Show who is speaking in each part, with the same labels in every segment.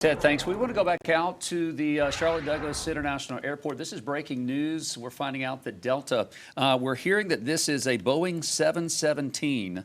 Speaker 1: Ted, thanks. We want to go back out to the Charlotte Douglas International Airport. This is breaking news. We're finding out that Delta, we're hearing that this is a Boeing 717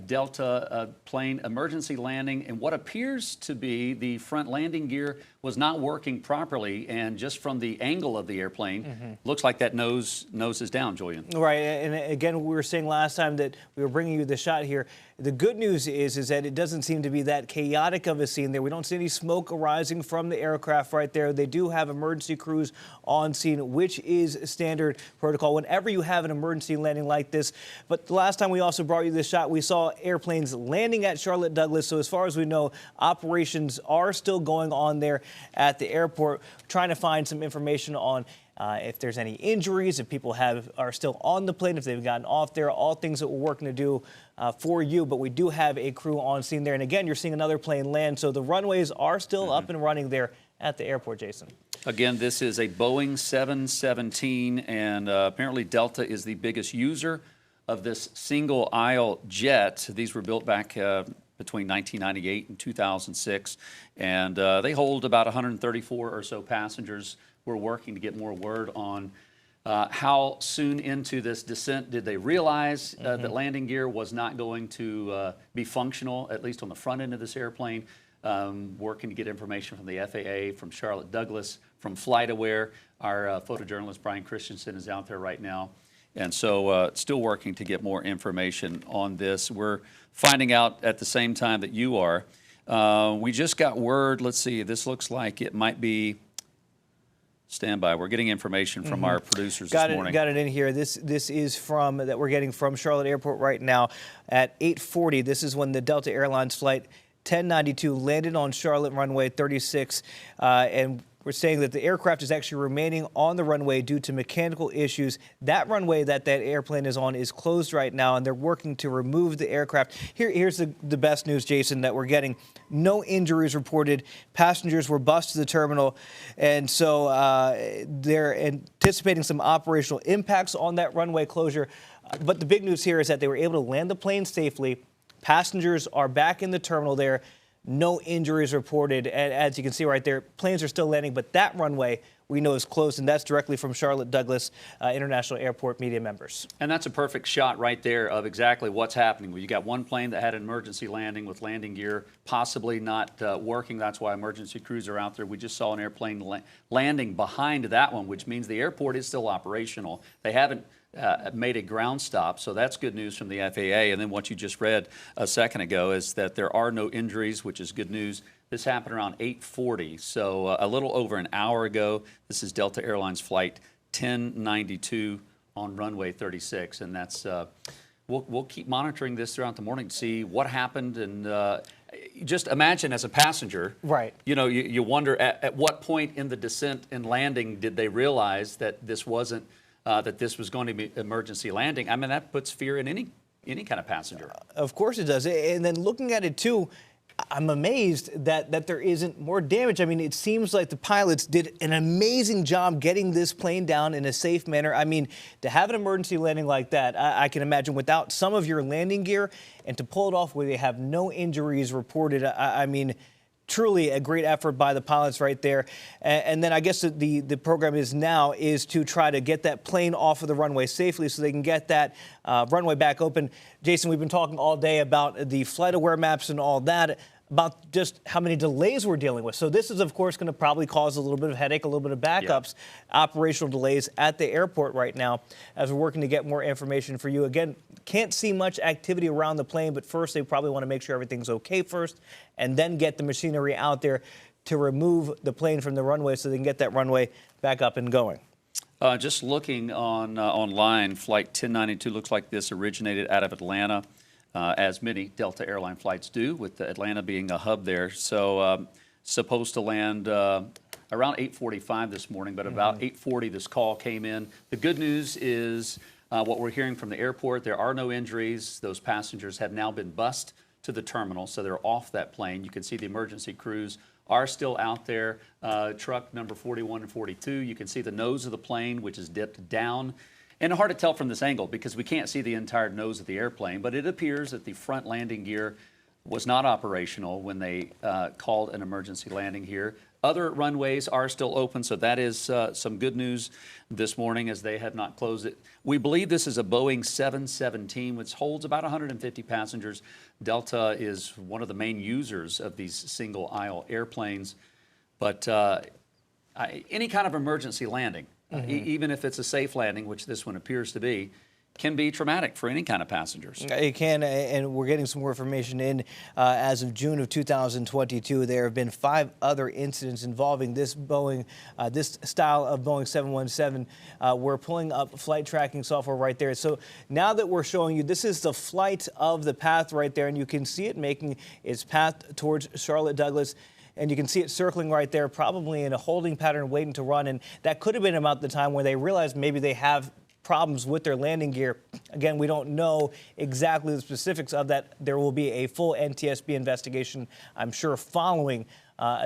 Speaker 1: Delta plane emergency landing, and what appears to be the front landing gear was not working properly, and just from the angle of the airplane, looks like that nose is down, Julian.
Speaker 2: Right, and again, we were saying last time that we were bringing you the shot here. The good news is that it doesn't seem to be that chaotic of a scene there. We don't see any smoke arising from the aircraft right there. They do have emergency crews on scene, which is standard protocol whenever you have an emergency landing like this. But the last time we also brought you this shot, we saw airplanes landing at Charlotte Douglas. So as far as we know, operations are still going on there at the airport, trying to find some information on if there's any injuries, if people are still on the plane, if they've gotten off there, all things that we're working to do for you. But we do have a crew on scene there. And again, you're seeing another plane land. So the runways are still up and running there at the airport, Jason.
Speaker 1: Again, this is a Boeing 717, and apparently Delta is the biggest user of this single aisle jet. These were built back between 1998 and 2006, and they hold about 134 or so passengers. We're working to get more word on how soon into this descent did they realize that landing gear was not going to be functional, at least on the front end of this airplane. Working to get information from the FAA, from Charlotte Douglas, from FlightAware. Our photojournalist Brian Christensen is out there right now. And so still working to get more information on this. We're finding out at the same time that you are. We just got word, let's see, this looks like it might be, stand by. We're getting information from our producers this morning.
Speaker 2: Got it in here. This is that we're getting from Charlotte Airport right now at 8:40. This is when the Delta Airlines flight 1092 landed on Charlotte runway 36, and we're saying that the aircraft is actually remaining on the runway due to mechanical issues. That runway that airplane is on is closed right now, and they're working to remove the aircraft. Here's the best news, Jason, that we're getting. No injuries reported. Passengers were bused to the terminal, and so they're anticipating some operational impacts on that runway closure. But the big news here is that they were able to land the plane safely. Passengers are back in the terminal there. No injuries reported. And as you can see right there, planes are still landing, but that runway we know is closed, and that's directly from Charlotte Douglas International Airport media members.
Speaker 1: And that's a perfect shot right there of exactly what's happening. You got one plane that had an emergency landing with landing gear possibly not working. That's why emergency crews are out there. We just saw an airplane landing behind that one, which means the airport is still operational. They haven't made a ground stop, so that's good news from the FAA. And then what you just read a second ago is that there are no injuries, which is good news. This happened around 8:40, so a little over an hour ago. This is Delta Airlines flight 1092 on runway 36, and that's we'll keep monitoring this throughout the morning to see what happened. And just imagine as a passenger,
Speaker 2: right?
Speaker 1: You know, you wonder at what point in the descent and landing did they realize that this wasn't that this was going to be emergency landing. I mean, that puts fear in any kind of passenger.
Speaker 2: Of course it does. And then looking at it too, I'm amazed that there isn't more damage. I mean, it seems like the pilots did an amazing job getting this plane down in a safe manner. I mean, to have an emergency landing like that, I can imagine without some of your landing gear, and to pull it off where they have no injuries reported, I mean, truly a great effort by the pilots right there. And then I guess the program is to try to get that plane off of the runway safely so they can get that runway back open. Jason, we've been talking all day about the FlightAware maps and all that, about just how many delays we're dealing with. So this is, of course, going to probably cause a little bit of headache, a little bit of backups, operational delays at the airport right now as we're working to get more information for you. Again, can't see much activity around the plane, but first they probably want to make sure everything's okay first and then get the machinery out there to remove the plane from the runway so they can get that runway back up and going.
Speaker 1: Just looking online, Flight 1092 looks like this originated out of Atlanta, as many Delta airline flights do, with Atlanta being a hub there. So supposed to land around 8:45 this morning, but about 8:40 this call came in. The good news is what we're hearing from the airport, there are no injuries. Those passengers have now been bused to the terminal, so they're off that plane. You can see the emergency crews are still out there. Truck number 41 and 42, you can see the nose of the plane, which is dipped down. And hard to tell from this angle because we can't see the entire nose of the airplane, but it appears that the front landing gear was not operational when they called an emergency landing here. Other runways are still open, so that is some good news this morning as they have not closed it. We believe this is a Boeing 717, which holds about 150 passengers. Delta is one of the main users of these single-aisle airplanes. But any kind of emergency landing, even if it's a safe landing, which this one appears to be, can be traumatic for any kind of passengers.
Speaker 2: It can, and we're getting some more information in. As of June of 2022, there have been 5 other incidents involving this Boeing, this style of Boeing 717. We're pulling up flight tracking software right there. So now that we're showing you, this is the flight of the path right there, and you can see it making its path towards Charlotte Douglas. And you can see it circling right there, probably in a holding pattern, waiting to run. And that could have been about the time when they realized maybe they have problems with their landing gear. Again, we don't know exactly the specifics of that. There will be a full NTSB investigation, I'm sure, following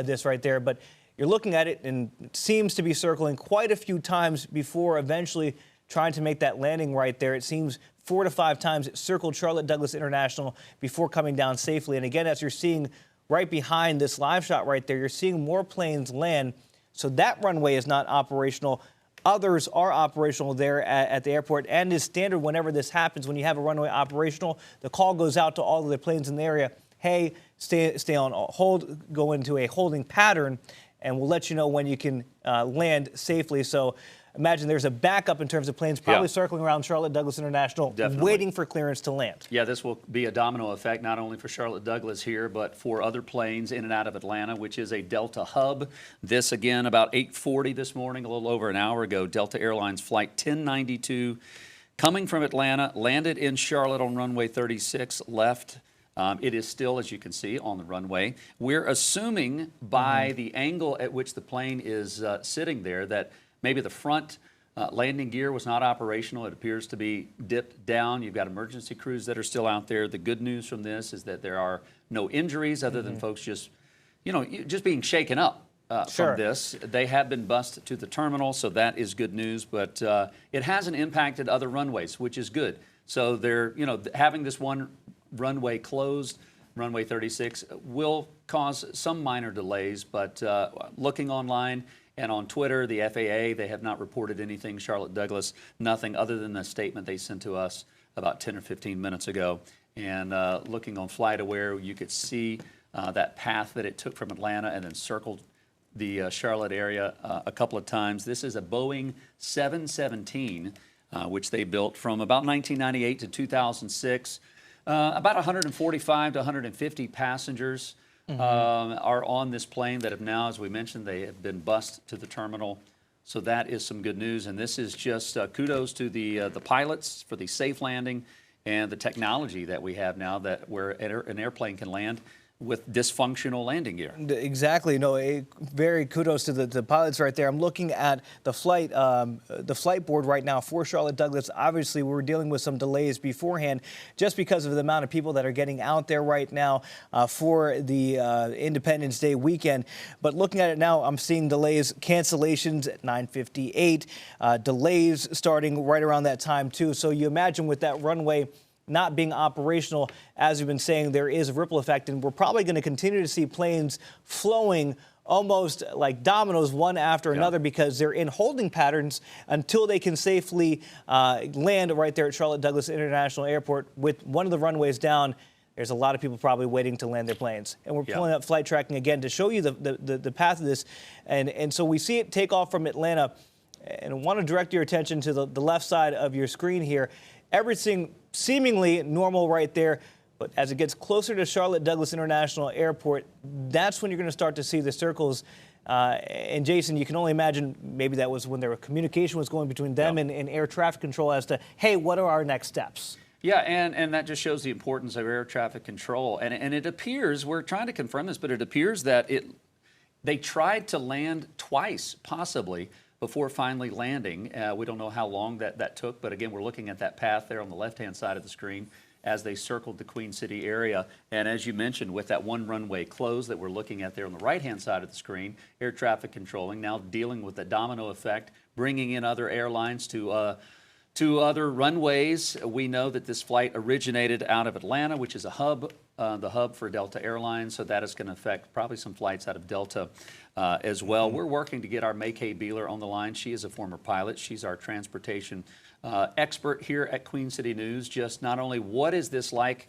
Speaker 2: this right there. But you're looking at it, and it seems to be circling quite a few times before eventually trying to make that landing right there. It seems 4 to 5 times it circled Charlotte Douglas International before coming down safely. And again, as you're seeing right behind this live shot right there, you're seeing more planes land. So that runway is not operational. Others are operational there at the airport, and is standard whenever this happens. When you have a runway operational, the call goes out to all of the planes in the area. Hey, stay on hold, go into a holding pattern, and we'll let you know when you can land safely. So imagine there's a backup in terms of planes probably circling around Charlotte Douglas International, waiting for clearance to land.
Speaker 1: Yeah, this will be a domino effect, not only for Charlotte Douglas here, but for other planes in and out of Atlanta, which is a Delta hub. This, again, about 8:40 this morning, a little over an hour ago, Delta Airlines Flight 1092, coming from Atlanta, landed in Charlotte on runway 36, left. It is still, as you can see, on the runway. We're assuming by the angle at which the plane is sitting there that maybe the front landing gear was not operational. It appears to be dipped down. You've got emergency crews that are still out there. The good news from this is that there are no injuries other than folks just, just being shaken up from this. They have been bussed to the terminal, so that is good news. But it hasn't impacted other runways, which is good. So they're, having this one runway closed, runway 36, will cause some minor delays. But looking online and on Twitter, the FAA, they have not reported anything. Charlotte Douglas, nothing other than the statement they sent to us about 10 or 15 minutes ago. And looking on FlightAware, you could see that path that it took from Atlanta and then circled the Charlotte area a couple of times. This is a Boeing 717, which they built from about 1998 to 2006. About 145 to 150 passengers are on this plane that have now, as we mentioned, they have been bussed to the terminal. So that is some good news. And this is just kudos to the pilots for the safe landing and the technology that we have now that where an airplane can land with dysfunctional landing gear.
Speaker 2: Exactly. No, very kudos to the pilots right there. I'm looking at the flight board right now for Charlotte Douglas. Obviously, we're dealing with some delays beforehand just because of the amount of people that are getting out there right now for the Independence Day weekend. But looking at it now, I'm seeing delays, cancellations at 9:58, delays starting right around that time too. So you imagine with that runway not being operational, as we've been saying, there is a ripple effect, and we're probably going to continue to see planes flowing almost like dominoes, one after another, because they're in holding patterns until they can safely land right there at Charlotte Douglas International Airport. With one of the runways down, there's a lot of people probably waiting to land their planes. And we're pulling up flight tracking again to show you the path of this. And so we see it take off from Atlanta. And I want to direct your attention to the left side of your screen here. Everything seemingly normal right there, but as it gets closer to Charlotte Douglas International Airport, that's when you're going to start to see the circles. And Jason, you can only imagine maybe that was when their communication was going between them and air traffic control as to, hey, what are our next steps?
Speaker 1: Yeah, and that just shows the importance of air traffic control. And it appears, we're trying to confirm this, but it appears that they tried to land twice, possibly, before finally landing. We don't know how long that took, but again, we're looking at that path there on the left-hand side of the screen as they circled the Queen City area. And as you mentioned, with that one runway closed that we're looking at there on the right-hand side of the screen, air traffic controlling, now dealing with the domino effect, bringing in other airlines to to other runways. We know that this flight originated out of Atlanta, which is a hub, the hub for Delta Airlines, so that is going to affect probably some flights out of Delta as well. We're working to get our May-Kay Beeler on the line. She is a former pilot. She's our transportation expert here at Queen City News. Just not only what is this like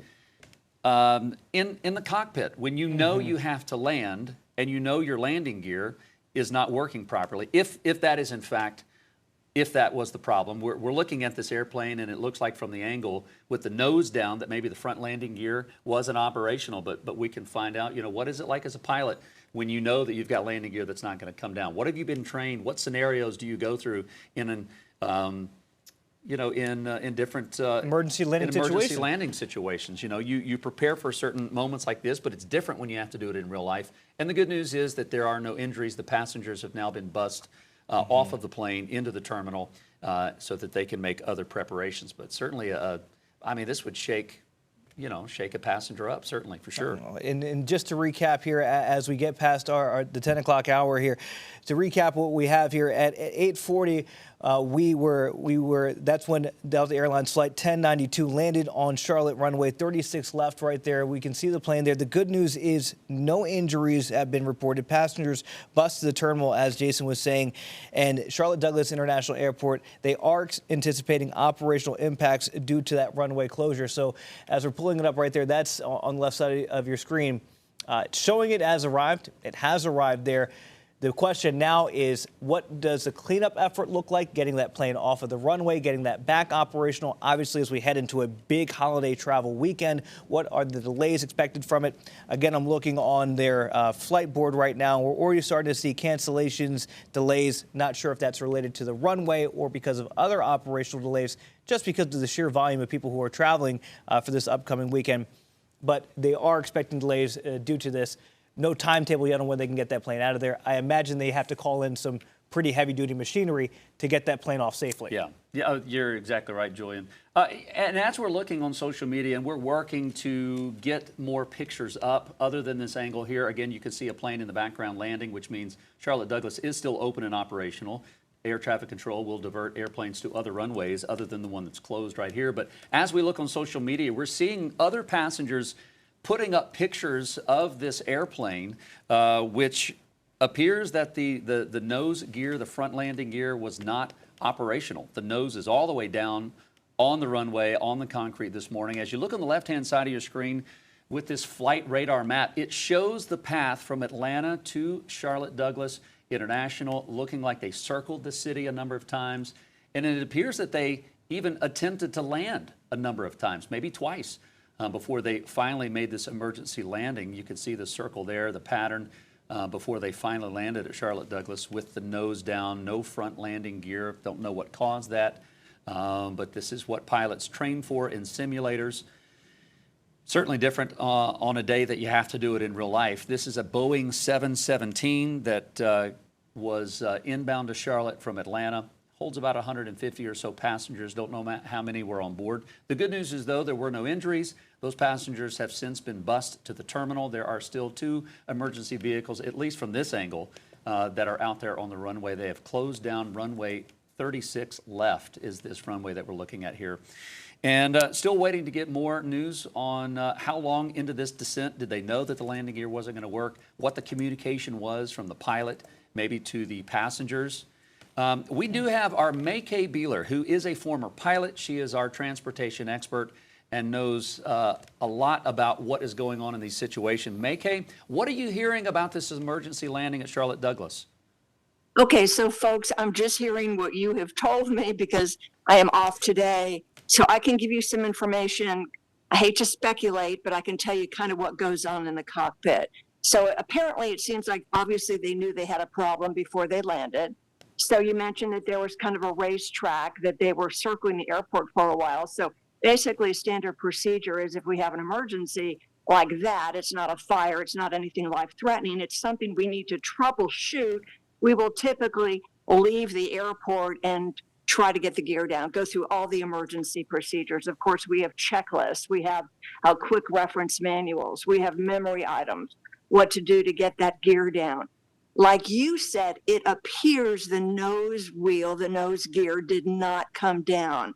Speaker 1: in the cockpit when you know you have to land and you know your landing gear is not working properly, if that is in fact, if that was the problem. We're looking at this airplane, and it looks like from the angle with the nose down that maybe the front landing gear wasn't operational, but we can find out, what is it like as a pilot when you know that you've got landing gear that's not going to come down? What have you been trained? What scenarios do you go through in different
Speaker 2: Emergency landing
Speaker 1: emergency landing situations? You prepare for certain moments like this, but it's different when you have to do it in real life. And the good news is that there are no injuries. The passengers have now been bussed off of the plane into the terminal so that they can make other preparations. But certainly, this would shake a passenger up, certainly, for sure.
Speaker 2: And just to recap here, as we get past the 10 o'clock hour here, to recap what we have here at 8:40, that's when Delta Airlines flight 1092 landed on Charlotte runway 36 left right there. We can see the plane there. The good news is no injuries have been reported. Passengers bussed to the terminal, as Jason was saying, and Charlotte Douglas International Airport, they are anticipating operational impacts due to that runway closure. So as we're pulling it up right there, that's on the left side of your screen. Showing it has arrived. It has arrived there. The question now is, what does the cleanup effort look like, getting that plane off of the runway, getting that back operational? Obviously, as we head into a big holiday travel weekend, what are the delays expected from it? Again, I'm looking on their flight board right now. We're already starting to see cancellations, delays. Not sure if that's related to the runway or because of other operational delays, just because of the sheer volume of people who are traveling for this upcoming weekend. But they are expecting delays due to this. No timetable yet on when they can get that plane out of there. I imagine they have to call in some pretty heavy-duty machinery to get that plane off safely.
Speaker 1: Yeah, you're exactly right, Julian. And as we're looking on social media, and we're working to get more pictures up other than this angle here. Again, you can see a plane in the background landing, which means Charlotte Douglas is still open and operational. Air traffic control will divert airplanes to other runways other than the one that's closed right here. But as we look on social media, we're seeing other passengers putting up pictures of this airplane, which appears that the nose gear, the front landing gear, was not operational. The nose is all the way down on the runway, on the concrete this morning. As you look on the left-hand side of your screen with this flight radar map, it shows the path from Atlanta to Charlotte Douglas International, looking like they circled the city a number of times. And it appears that they even attempted to land a number of times, maybe twice. Before they finally made this emergency landing. You can see the circle there, the pattern, before they finally landed at Charlotte Douglas with the nose down, no front landing gear. Don't know what caused that, but this is what pilots train for in simulators. Certainly different on a day that you have to do it in real life. This is a Boeing 717 that was inbound to Charlotte from Atlanta. Holds about 150 or so passengers. Don't know how many were on board. The good news is, though, there were no injuries. Those passengers have since been bussed to the terminal. There are still 2 emergency vehicles, at least from this angle, that are out there on the runway. They have closed down runway 36 left is this runway that we're looking at here. And still waiting to get more news on how long into this descent did they know that the landing gear wasn't going to work, what the communication was from the pilot, maybe to the passengers. We do have our May-Kay Beeler, who is a former pilot. She is our transportation expert and knows a lot about what is going on in these situations. May-Kay, what are you hearing about this emergency landing at Charlotte Douglas?
Speaker 3: Okay, so folks, I'm just hearing what you have told me because I am off today. So I can give you some information. I hate to speculate, but I can tell you kind of what goes on in the cockpit. So apparently it seems like obviously they knew they had a problem before they landed. So you mentioned that there was kind of a racetrack, that they were circling the airport for a while. So basically standard procedure is if we have an emergency like that, it's not a fire, it's not anything life-threatening, it's something we need to troubleshoot, we will typically leave the airport and try to get the gear down, go through all the emergency procedures. Of course, we have checklists, we have quick reference manuals, we have memory items, what to do to get that gear down. Like you said, it appears the nose wheel, the nose gear did not come down.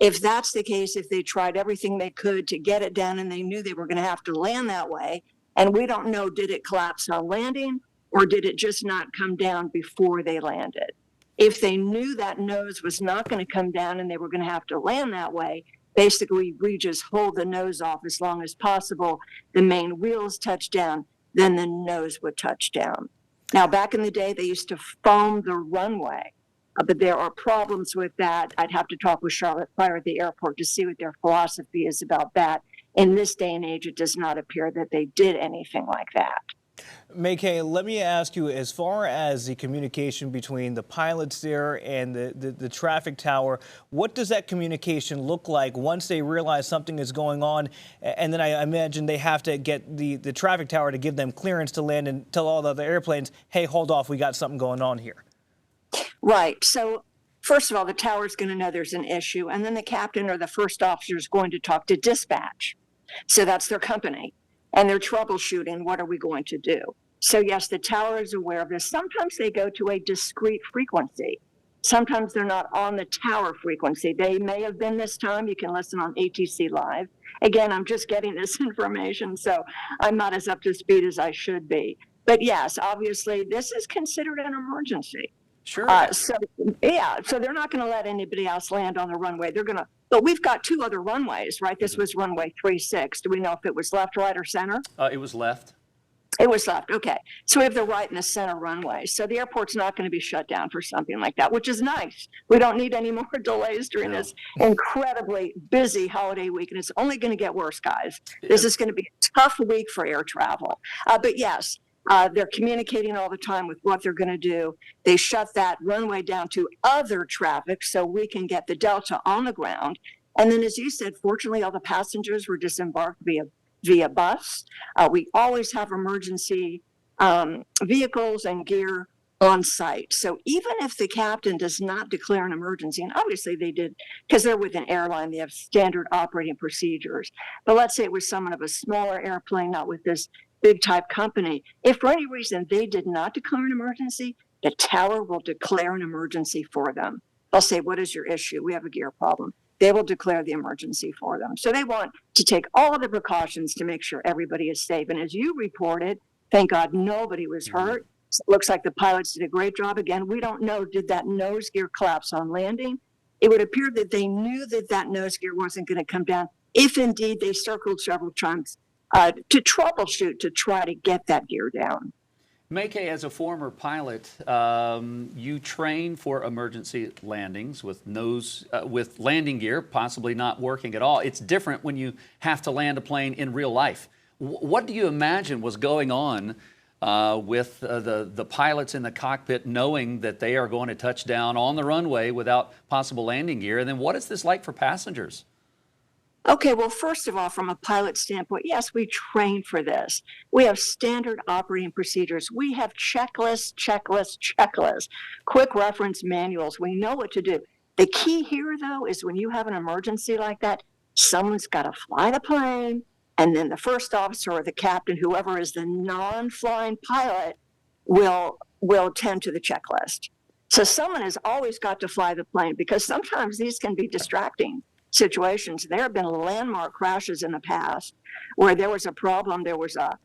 Speaker 3: If that's the case, if they tried everything they could to get it down and they knew they were going to have to land that way, and we don't know, did it collapse on landing or did it just not come down before they landed? If they knew that nose was not going to come down and they were going to have to land that way, basically we just hold the nose off as long as possible. The main wheels touch down, then the nose would touch down. Now, back in the day, they used to foam the runway, but there are problems with that. I'd have to talk with Charlotte Fire at the airport to see what their philosophy is about that. In this day and age, it does not appear that they did anything like that.
Speaker 2: May-Kay, let me ask you, as far as the communication between the pilots there and the traffic tower, what does that communication look like once they realize something is going on? And then I imagine they have to get the traffic tower to give them clearance to land and tell all the other airplanes, hey, hold off, we got something going on here.
Speaker 3: Right. So first of all, the tower is going to know there's an issue, and then the captain or the first officer is going to talk to dispatch. So that's their company, and they're troubleshooting, what are we going to do? So yes, the tower is aware of this. Sometimes they go to a discrete frequency. Sometimes they're not on the tower frequency. They may have been this time. You can listen on ATC Live. Again, I'm just getting this information, so I'm not as up to speed as I should be. But yes, obviously, this is considered an emergency.
Speaker 1: Sure.
Speaker 3: So they're not going to let anybody else land on the runway. They're going to, but we've got two other runways, right? This was runway 36. Do we know if it was left, right, or center?
Speaker 1: It was left.
Speaker 3: It was left. Okay. So we have the right and the center runway. So the airport's not going to be shut down for something like that, which is nice. We don't need any more delays during this incredibly busy holiday week. And it's only going to get worse, guys. This is going to be a tough week for air travel. But yes, they're communicating all the time with what they're going to do. They shut that runway down to other traffic so we can get the Delta on the ground. And then, as you said, fortunately, all the passengers were disembarked via bus. We always have emergency vehicles and gear on site. So even if the captain does not declare an emergency, and obviously they did, because they're with an airline, they have standard operating procedures. But let's say it was someone of a smaller airplane, not with this big type company. If for any reason they did not declare an emergency, the tower will declare an emergency for them. They'll say, what is your issue? We have a gear problem. They will declare the emergency for them. So they want to take all of the precautions to make sure everybody is safe. And as you reported, thank God nobody was hurt. So it looks like the pilots did a great job. Again, we don't know, did that nose gear collapse on landing? It would appear that they knew that that nose gear wasn't going to come down, if indeed they circled several times to troubleshoot, to try to get that gear down.
Speaker 1: May-Kay, as a former pilot, you train for emergency landings with with landing gear possibly not working at all. It's different when you have to land a plane in real life. What do you imagine was going on with the pilots in the cockpit, knowing that they are going to touch down on the runway without possible landing gear? And then what is this like for passengers?
Speaker 3: Okay, well, first of all, from a pilot standpoint, yes, we train for this. We have standard operating procedures. We have checklists, quick reference manuals. We know what to do. The key here, though, is when you have an emergency like that, someone's got to fly the plane, and then the first officer or the captain, whoever is the non-flying pilot, will tend to the checklist. So someone has always got to fly the plane, because sometimes these can be distracting situations. There have been landmark crashes in the past where there was a problem. There was a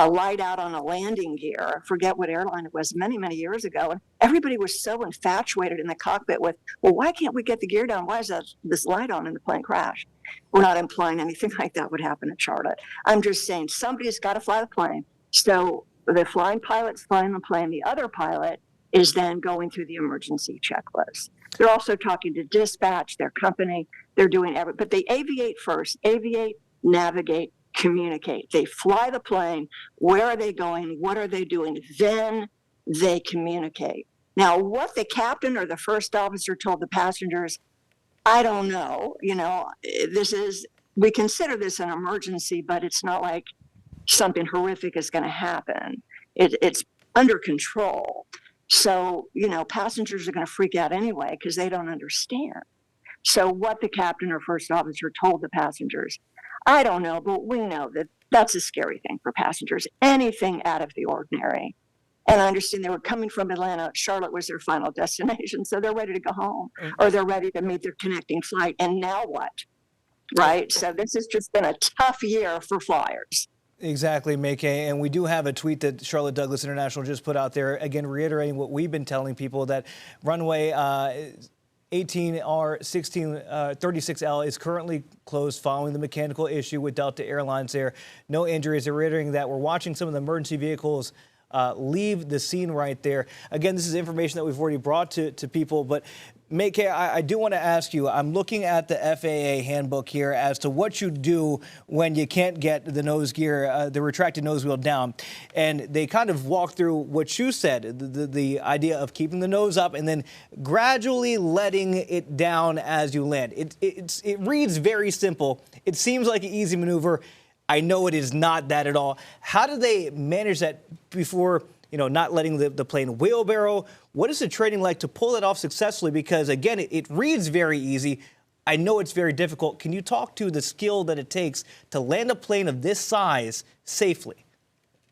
Speaker 3: light out on a landing gear. I forget what airline it was, many, many years ago. And everybody was so infatuated in the cockpit with, well, why can't we get the gear down? Why is this light on and the plane crashed? We're not implying anything like that would happen at Charlotte. I'm just saying somebody's got to fly the plane. So the flying pilot's flying the plane. The other pilot is then going through the emergency checklist. They're also talking to dispatch, their company. They're doing everything, but they aviate first. Aviate, navigate, communicate. They fly the plane. Where are they going? What are they doing? Then they communicate. Now, what the captain or the first officer told the passengers, I don't know. You know, we consider this an emergency, but it's not like something horrific is going to happen. It's under control. So, you know, passengers are going to freak out anyway because they don't understand. So what the captain or first officer told the passengers, I don't know, but we know that that's a scary thing for passengers. Anything out of the ordinary. And I understand they were coming from Atlanta. Charlotte was their final destination. So they're ready to go home, or they're ready to meet their connecting flight. And now what? Right? So this has just been a tough year for flyers.
Speaker 2: Exactly, Maykay. And we do have a tweet that Charlotte Douglas International just put out there, again, reiterating what we've been telling people, that runway 18R1636L is currently closed following the mechanical issue with Delta Airlines there. No injuries. They're reiterating that. We're watching some of the emergency vehicles leave the scene right there. Again, this is information that we've already brought to people, but Maykay, I do want to ask you, I'm looking at the FAA handbook here as to what you do when you can't get the nose gear, the retracted nose wheel down. And they kind of walk through what you said, the idea of keeping the nose up and then gradually letting it down as you land. It reads very simple. It seems like an easy maneuver. I know it is not that at all. How do they manage that before, not letting the plane wheelbarrow? What is the training like to pull it off successfully? Because again, it reads very easy. I know it's very difficult. Can you talk to the skill that it takes to land a plane of this size safely?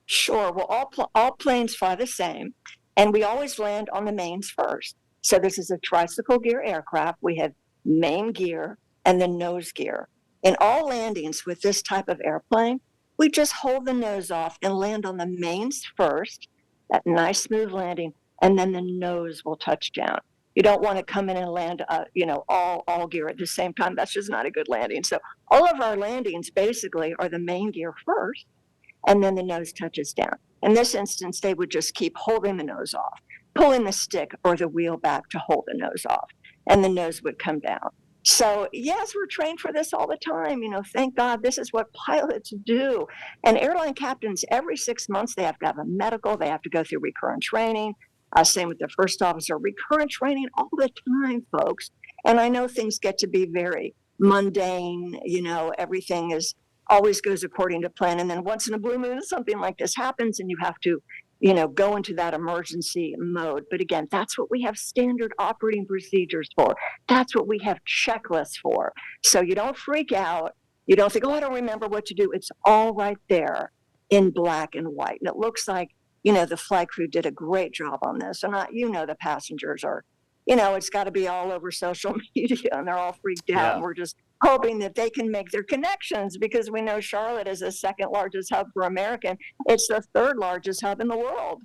Speaker 3: Sure. Well, all planes fly the same, and we always land on the mains first. So this is a tricycle gear aircraft. We have main gear and the nose gear. In all landings with this type of airplane, we just hold the nose off and land on the mains first, that nice smooth landing, and then the nose will touch down. You don't want to come in and land, all gear at the same time. That's just not a good landing. So all of our landings basically are the main gear first, and then the nose touches down. In this instance, they would just keep holding the nose off, pulling the stick or the wheel back to hold the nose off, and the nose would come down. So yes, we're trained for this all the time. Thank God this is what pilots do. And airline captains, every 6 months, they have to have a medical. They have to go through recurrent training. Same with the first officer, recurrent training all the time, folks. And I know things get to be very mundane. Everything always goes according to plan. And then once in a blue moon, something like this happens and you have to go into that emergency mode. But again, that's what we have standard operating procedures for. That's what we have checklists for. So you don't freak out. You don't think, oh, I don't remember what to do. It's all right there in black and white. And it looks like, the flight crew did a great job on this. And the passengers are, it's got to be all over social media and they're all freaked out.
Speaker 1: Yeah.
Speaker 3: And we're just hoping that they can make their connections, because we know Charlotte is the second largest hub for American. It's the third largest hub in the world.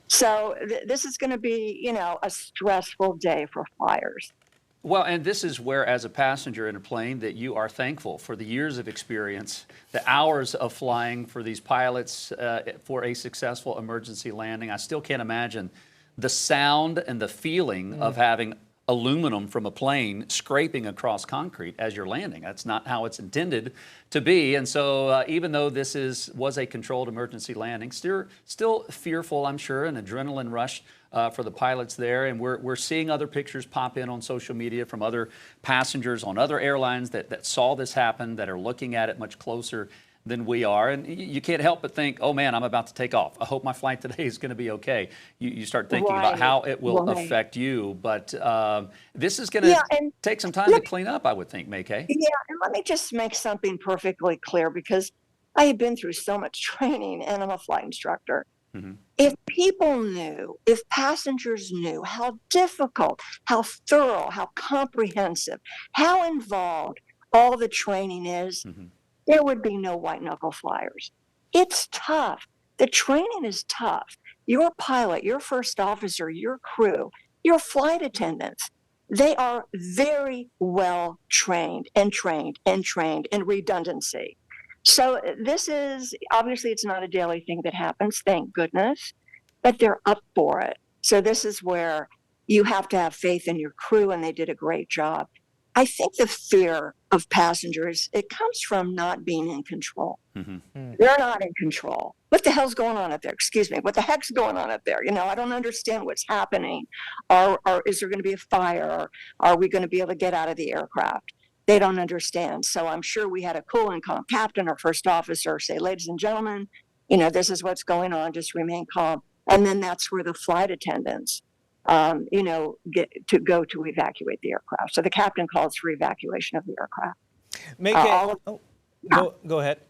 Speaker 3: So this is going to be, a stressful day for flyers.
Speaker 1: Well, and this is where, as a passenger in a plane, that you are thankful for the years of experience, the hours of flying for these pilots for a successful emergency landing. I still can't imagine the sound and the feeling of having aluminum from a plane scraping across concrete as you're landing. That's not how it's intended to be. And so even though this was a controlled emergency landing, still fearful, I'm sure, an adrenaline rush for the pilots there. And we're seeing other pictures pop in on social media from other passengers on other airlines that saw this happen, that are looking at it much closer than we are. And you can't help but think, oh man, I'm about to take off. I hope my flight today is going to be okay. You start thinking about how it will affect you. But this is going to take some time to clean up, I would think, Maykay.
Speaker 3: Yeah, and let me just make something perfectly clear, because I have been through so much training and I'm a flight instructor. Mm-hmm. If people knew, if passengers knew how difficult, how thorough, how comprehensive, how involved all the training is, there would be no white knuckle flyers. It's tough. The training is tough. Your pilot, your first officer, your crew, your flight attendants, they are very well trained in redundancy. So this is, obviously it's not a daily thing that happens, thank goodness, but they're up for it. So this is where you have to have faith in your crew, and they did a great job. I think the fear of passengers, it comes from not being in control. They're not in control. What the hell's going on up there? Excuse me. What the heck's going on up there? I don't understand what's happening. Or is there going to be a fire? Or are we going to be able to get out of the aircraft? They don't understand. So I'm sure we had a cool and calm captain or first officer say, ladies and gentlemen, this is what's going on. Just remain calm. And then that's where the flight attendants get to go to evacuate the aircraft. So the captain calls for evacuation of the aircraft.
Speaker 2: Go ahead.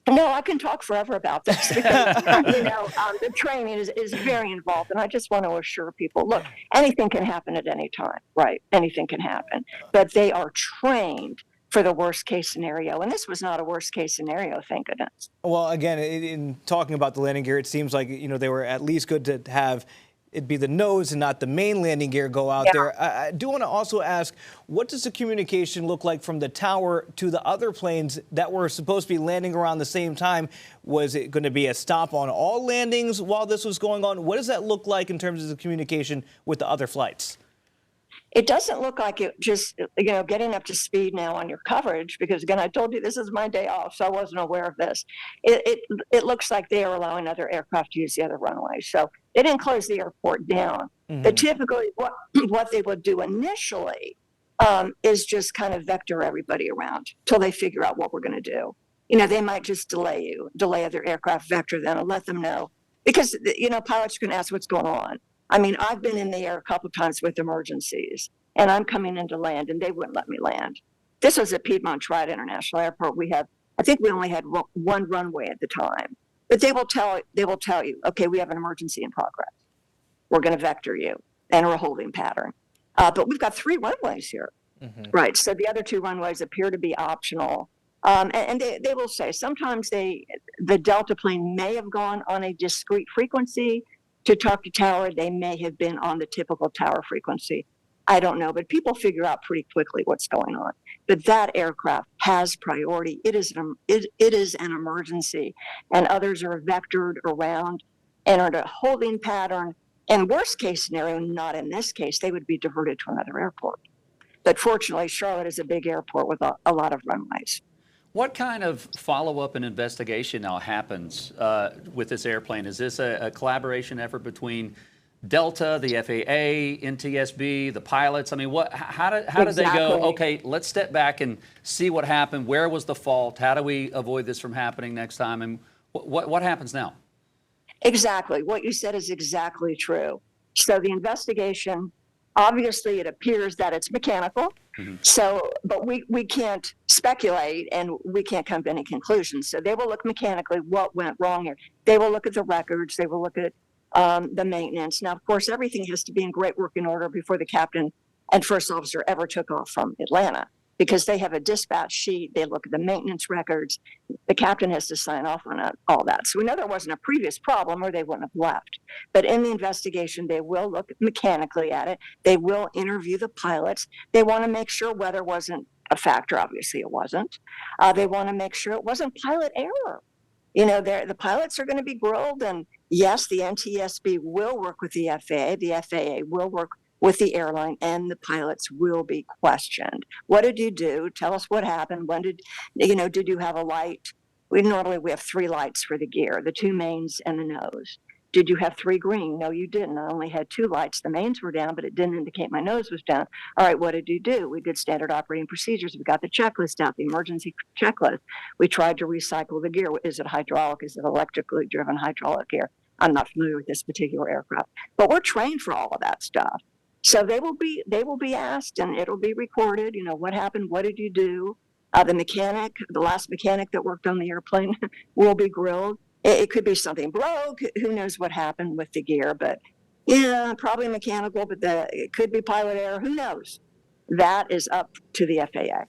Speaker 3: No, I can talk forever about this because, the training is very involved. And I just want to assure people, look, anything can happen at any time, right? Anything can happen. But they are trained for the worst case scenario. And this was not a worst case scenario, thank goodness.
Speaker 2: Well, again, in talking about the landing gear, it seems like, they were at least good to have it be the nose and not the main landing gear go out there. I do want to also ask, what does the communication look like from the tower to the other planes that were supposed to be landing around the same time? Was it going to be a stop on all landings while this was going on? What does that look like in terms of the communication with the other flights?
Speaker 3: It doesn't look like it just, getting up to speed now on your coverage, because again, I told you this is my day off, so I wasn't aware of this. It looks like they are allowing other aircraft to use the other runways. So they didn't close the airport down. But typically what they would do initially is just kind of vector everybody around till they figure out what we're going to do. They might just delay other aircraft, vector them and let them know. Because, pilots are going to ask what's going on. I mean, I've been in the air a couple of times with emergencies, and I'm coming in to land, and they wouldn't let me land. This was at Piedmont Triad International Airport. I think we only had one runway at the time, but they will tell you, okay, we have an emergency in progress. We're going to vector you, and a holding pattern. But we've got 3 runways here, right? So the other 2 runways appear to be optional. And they will say sometimes the Delta plane may have gone on a discrete frequency to talk to tower. They may have been on the typical tower frequency. I don't know, but people figure out pretty quickly what's going on. But that aircraft has priority. It is an emergency, and others are vectored around and are in a holding pattern. And worst case scenario, not in this case, they would be diverted to another airport. But fortunately, Charlotte is a big airport with a lot of runways.
Speaker 1: What kind of follow-up and investigation now happens with this airplane? Is this a collaboration effort between Delta, the FAA, NTSB, the pilots? I mean, how do they go, okay, let's step back and see what happened. Where was the fault? How do we avoid this from happening next time? And what happens now?
Speaker 3: Exactly. What you said is exactly true. So the investigation, obviously it appears that it's mechanical. So, but we can't speculate and we can't come to any conclusions. So they will look mechanically what went wrong here. They will look at the records. They will look at the maintenance. Now, of course, everything has to be in great working order before the captain and first officer ever took off from Atlanta, because they have a dispatch sheet. They look at the maintenance records. The captain has to sign off on all that. So we know there wasn't a previous problem or they wouldn't have left. But in the investigation, they will look mechanically at it. They will interview the pilots. They want to make sure weather wasn't a factor. Obviously, it wasn't. They want to make sure it wasn't pilot error. The pilots are going to be grilled. And yes, the NTSB will work with the FAA. The FAA will work with the airline, and the pilots will be questioned. What did you do? Tell us what happened. When did you have a light? We have 3 lights for the gear, the 2 mains and the nose. Did you have 3 green? No, you didn't. I only had 2 lights. The mains were down, but it didn't indicate my nose was down. All right, what did you do? We did standard operating procedures. We got the checklist out, the emergency checklist. We tried to recycle the gear. Is it hydraulic? Is it electrically driven hydraulic gear? I'm not familiar with this particular aircraft, but we're trained for all of that stuff. So they will be asked, and it'll be recorded. What happened? What did you do? The last mechanic that worked on the airplane, will be grilled. It could be something broke. Who knows what happened with the gear? But yeah, probably mechanical. But it could be pilot error. Who knows? That is up to the FAA.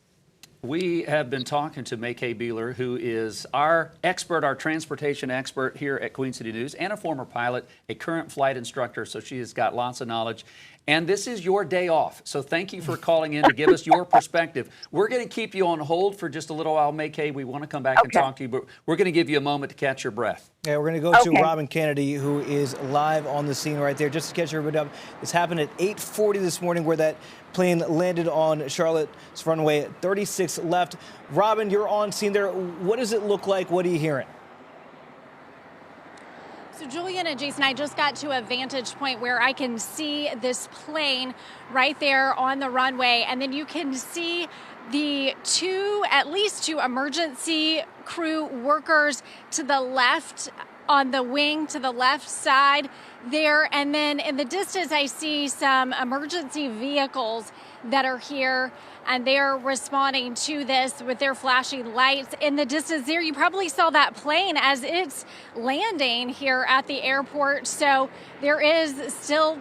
Speaker 1: We have been talking to Mackay Beeler, who is our expert, our transportation expert here at Queen City News, and a former pilot, a current flight instructor, so she has got lots of knowledge. And this is your day off, so thank you for calling in to give us your perspective. We're going to keep you on hold for just a little while, Mackay. We want to come back and talk to you, but we're going to give you a moment to catch your breath.
Speaker 2: Yeah, we're going to go to Robin Kennedy, who is live on the scene right there, just to catch everybody up. This happened at 8:40 this morning, where that plane landed on Charlotte's runway, 36 left. Robin, you're on scene there. What does it look like? What are you hearing?
Speaker 4: So Julian and Jason, I just got to a vantage point where I can see this plane right there on the runway, and then you can see the at least two emergency crew workers to the left on the wing to the left side there. And then in the distance, I see some emergency vehicles that are here, and they're responding to this with their flashing lights. In the distance there, you probably saw that plane as it's landing here at the airport. So there is still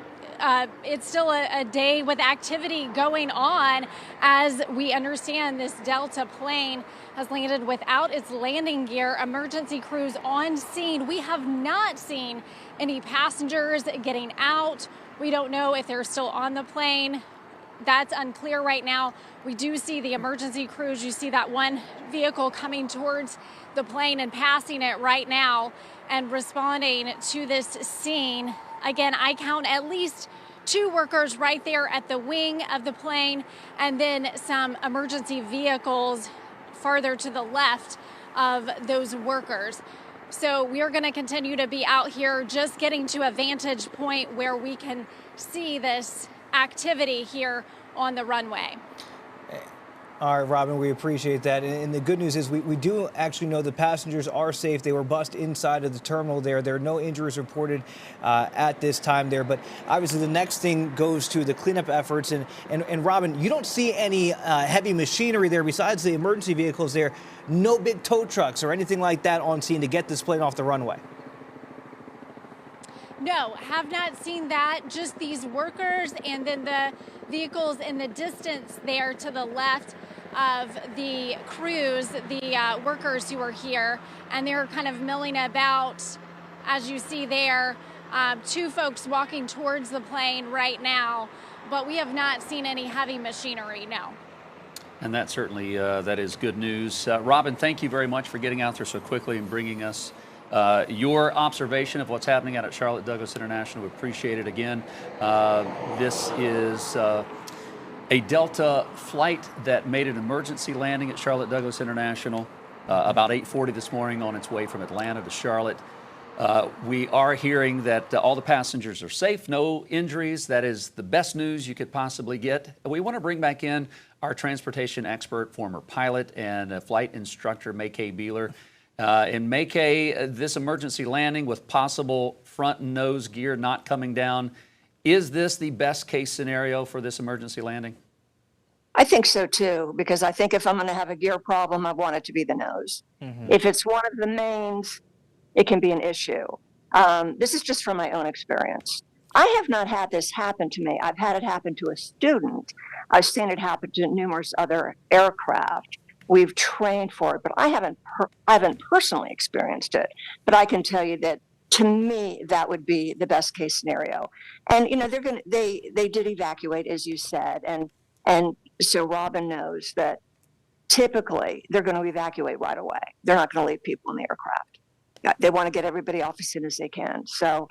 Speaker 4: it's still a day with activity going on, as we understand this Delta plane has landed without its landing gear. Emergency crews on scene. We have not seen any passengers getting out. We don't know if they're still on the plane. That's unclear right now. We do see the emergency crews. You see that one vehicle coming towards the plane and passing it right now and responding to this scene. Again, I count at least 2 workers right there at the wing of the plane, and then some emergency vehicles farther to the left of those workers. So we are going to continue to be out here, just getting to a vantage point where we can see this activity here on the runway.
Speaker 2: All right, Robin, we appreciate that. And the good news is we do actually know the passengers are safe. They were bussed inside of the terminal there. There are no injuries reported at this time there. But obviously the next thing goes to the cleanup efforts. And Robin, you don't see any heavy machinery there besides the emergency vehicles there. No big tow trucks or anything like that on scene to get this plane off the runway.
Speaker 4: No, have not seen that. Just these workers and then the vehicles in the distance there to the left of the crews, the workers who are here, and they're kind of milling about, as you see there. 2 folks walking towards the plane right now, but we have not seen any heavy machinery, no.
Speaker 1: And that certainly, that is good news. Robin, thank you very much for getting out there so quickly and bringing us your observation of what's happening out at Charlotte Douglas International. We appreciate it again. This is a Delta flight that made an emergency landing at Charlotte Douglas International about 8:40 this morning on its way from Atlanta to Charlotte. We are hearing that all the passengers are safe, no injuries. That is the best news you could possibly get. We want to bring back in our transportation expert, former pilot and flight instructor, Maykay Beeler. And Maykay, this emergency landing with possible front and nose gear not coming down, is this the best case scenario for this emergency landing?
Speaker 3: I think so too, because I think if I'm going to have a gear problem, I want it to be the nose. If it's one of the mains, it can be an issue. This is just from my own experience. I have not had this happen to me. I've had it happen to a student. I've seen it happen to numerous other aircraft. We've trained for it, but I haven't personally experienced it. But I can tell you that, to me, that would be the best case scenario. And you know, they did evacuate, as you said, and so Robin knows that typically they're going to evacuate right away. They're not going to leave people in the aircraft. They want to get everybody off as soon as they can. So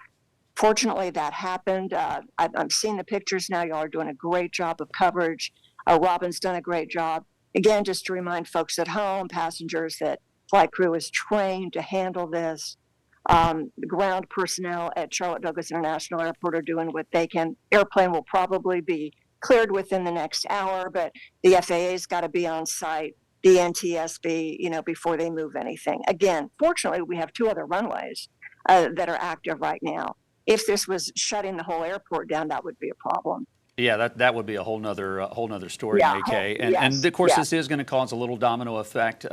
Speaker 3: fortunately that happened. I'm seeing the pictures now. Y'all are doing a great job of coverage. Robin's done a great job. Again, just to remind folks at home, passengers, that flight crew is trained to handle this. The ground personnel at Charlotte Douglas International Airport are doing what they can. Airplane will probably be cleared within the next hour, but the FAA's got to be on site, the NTSB, you know, before they move anything. Again, fortunately, we have 2 other runways that are active right now. If this was shutting the whole airport down, that would be a problem.
Speaker 1: Yeah, that would be a whole nother story,
Speaker 3: Yeah,
Speaker 1: Maykay.
Speaker 3: yes,
Speaker 1: And of course,
Speaker 3: yes.
Speaker 1: this is going to cause a little domino effect.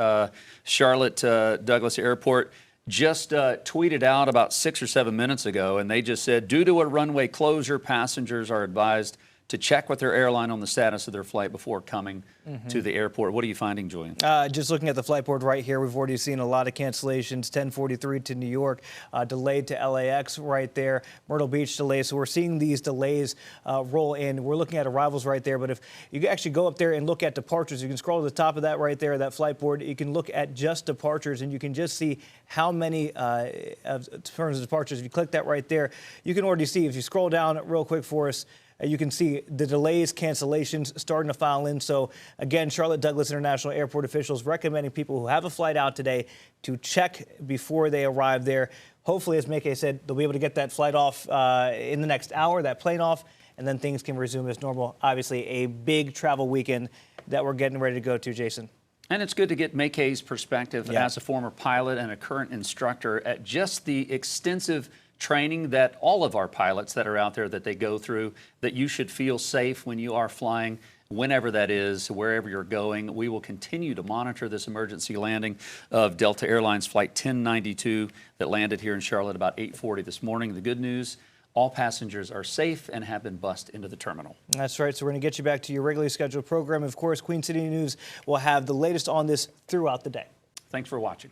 Speaker 1: Charlotte Douglas Airport just tweeted out about 6 or 7 minutes ago, and they just said, due to a runway closure, passengers are advised to check with their airline on the status of their flight before coming to the airport. What are you finding, Julian?
Speaker 2: Just looking at the flight board right here, we've already seen a lot of cancellations. 1043 to New York, delayed to LAX right there, Myrtle Beach delayed. So we're seeing these delays roll in. We're looking at arrivals right there. But if you actually go up there and look at departures, you can scroll to the top of that right there, that flight board. You can look at just departures, and you can just see how many in terms of departures. If you click that right there, you can already see, if you scroll down real quick for us, you can see the delays, cancellations starting to file in. So again, Charlotte Douglas International Airport officials recommending people who have a flight out today to check before they arrive there. Hopefully, as Maykay said, they'll be able to get that flight off in the next hour, that plane off, and then things can resume as normal. Obviously, a big travel weekend that we're getting ready to go to, Jason.
Speaker 1: And it's good to get Maykay's perspective
Speaker 2: Yeah.
Speaker 1: as a former pilot and a current instructor at just the extensive training that all of our pilots that are out there that they go through, that you should feel safe when you are flying, whenever that is, wherever you're going. We will continue to monitor this emergency landing of Delta Airlines Flight 1092 that landed here in Charlotte about 8:40 this morning. The good news, all passengers are safe and have been bused into the terminal.
Speaker 2: That's right. So we're going to get you back to your regularly scheduled program. Of course, Queen City News will have the latest on this throughout the day.
Speaker 1: Thanks for watching.